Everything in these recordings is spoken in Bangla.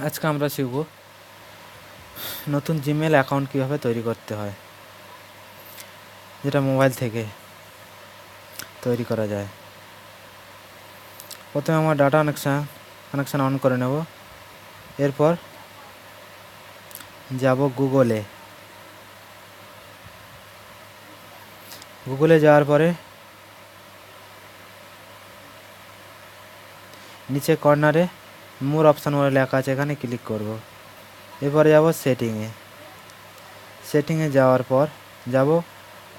আজকে আমরা শিখব নতুন জিমেল অ্যাকাউন্ট কীভাবে তৈরি করতে হয়, যেটা মোবাইল থেকে তৈরি করা যায়। প্রথমে আমার ডাটা কানেকশান অন করে নেব। এরপর যাব গুগলে যাওয়ার পরে নিচে কর্নারে মোর অপশান বলে লেখা আছে, এখানে ক্লিক করব। এরপরে যাব সেটিংয়ে যাওয়ার পর যাব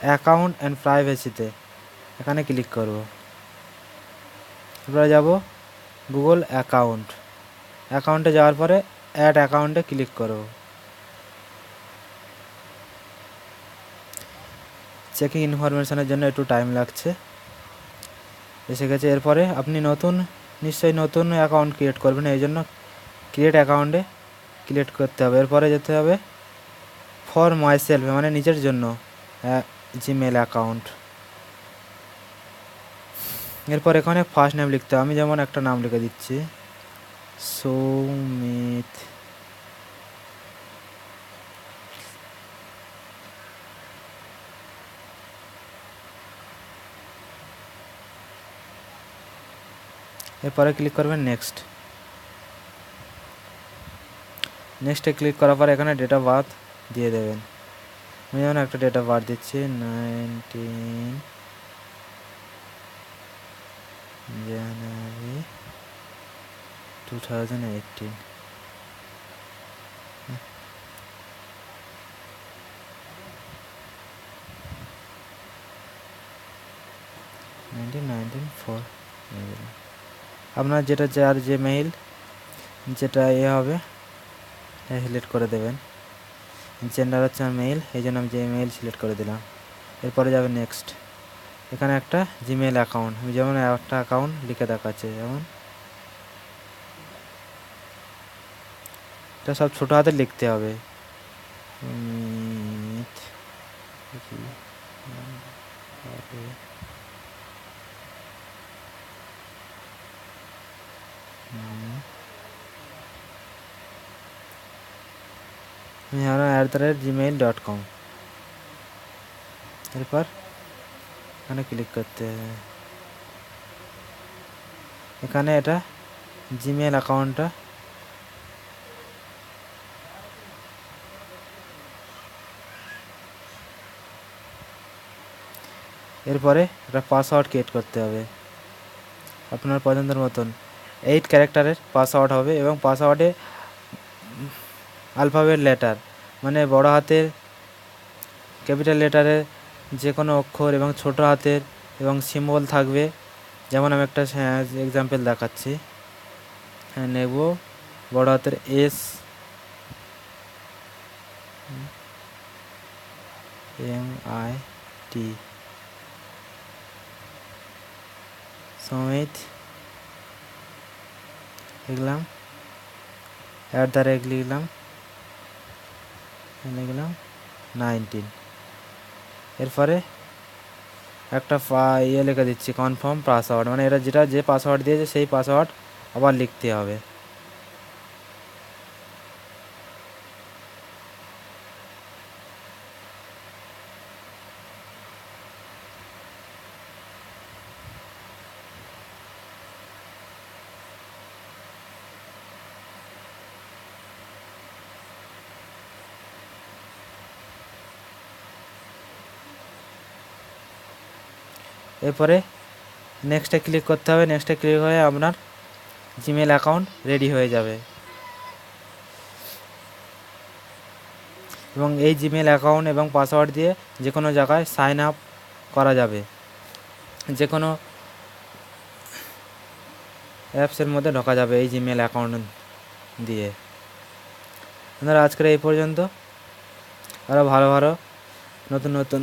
অ্যাকাউন্ট অ্যান্ড প্রাইভেসিতে, এখানে ক্লিক করব। এরপরে যাব গুগল অ্যাকাউন্টে যাওয়ার পরে অ্যাড অ্যাকাউন্টে ক্লিক করব। চেকিং ইনফরমেশনের জন্য একটু টাইম লাগছে, এসে গেছে। এরপরে আপনি নিশ্চয়ই নতুন অ্যাকাউন্ট ক্রিয়েট করবেন, এই জন্য ক্রিয়েট অ্যাকাউন্টে ক্রিয়েট করতে হবে। এরপরে যেতে হবে ফর মাই সেলফ, মানে নিজের জন্য জিমেল অ্যাকাউন্ট। এরপর এখানে ফার্স্ট নেম লিখতে হবে। আমি যেমন একটা নাম লিখে দিচ্ছি, সৌমিত। এরপরে ক্লিক করবেন নেক্সটে ক্লিক করার পর এখানে ডেট অফ বার্থ দিয়ে দেবেন। আমি যেমন একটা ডেট অফ বার্থ দিচ্ছি 19 জানুয়ারি 2018। আপনার যার যে মেইল যেটা হবে সিলেক্ট করে দেবেন। জেন্ডার হচ্ছে আমার মেইল, এই জন্য আমি যে মেইল সিলেক্ট করে দিলাম। এরপরে যাবে নেক্সট। এখানে একটা জিমেল অ্যাকাউন্ট, আমি যেমন একটা অ্যাকাউন্ট লিখে দেখাচ্ছে, যেমন এটা সব ছোটো হাতে লিখতে হবে। gmail.com। এরপর এখানে ক্লিক করতে হবে। এখানে এটা জিমেল অ্যাকাউন্টটা এরপরে একটা পাসওয়ার্ড ক্রিয়েট করতে হবে আপনার পছন্দের মতন। 8 ক্যারেক্টারের পাসওয়ার্ড হবে এবং পাসওয়ার্ডে আলফাবেট লেটার, মানে বড় হাতের ক্যাপিটাল লেটারের যে কোনো অক্ষর এবং ছোট হাতের এবং সিম্বল থাকবে। যেমন আমি একটা এক্সাম্পল দেখাচ্ছি, নেব বড় হাতের SMIT সমিত লিখলাম, @ লিখলাম 19। এরপরে একটা লিখে দিচ্ছি কনফার্ম পাসওয়ার্ড, মানে এটা যে পাসওয়ার্ড দিয়েছে সেই পাসওয়ার্ড আবার লিখতে হবে। এরপরে নেক্সটে ক্লিক করতে হবে। নেক্সটে ক্লিক হয়ে আপনার জিমেল অ্যাকাউন্ট রেডি হয়ে যাবে এবং এই জিমেল অ্যাকাউন্ট এবং পাসওয়ার্ড দিয়ে যে কোনো জায়গায় সাইন আপ করা যাবে, যে কোনো অ্যাপসের মধ্যে ঢোকা যাবে এই জিমেল অ্যাকাউন্ট দিয়ে। আপনারা আজকের এই পর্যন্ত। আরও ভালো নতুন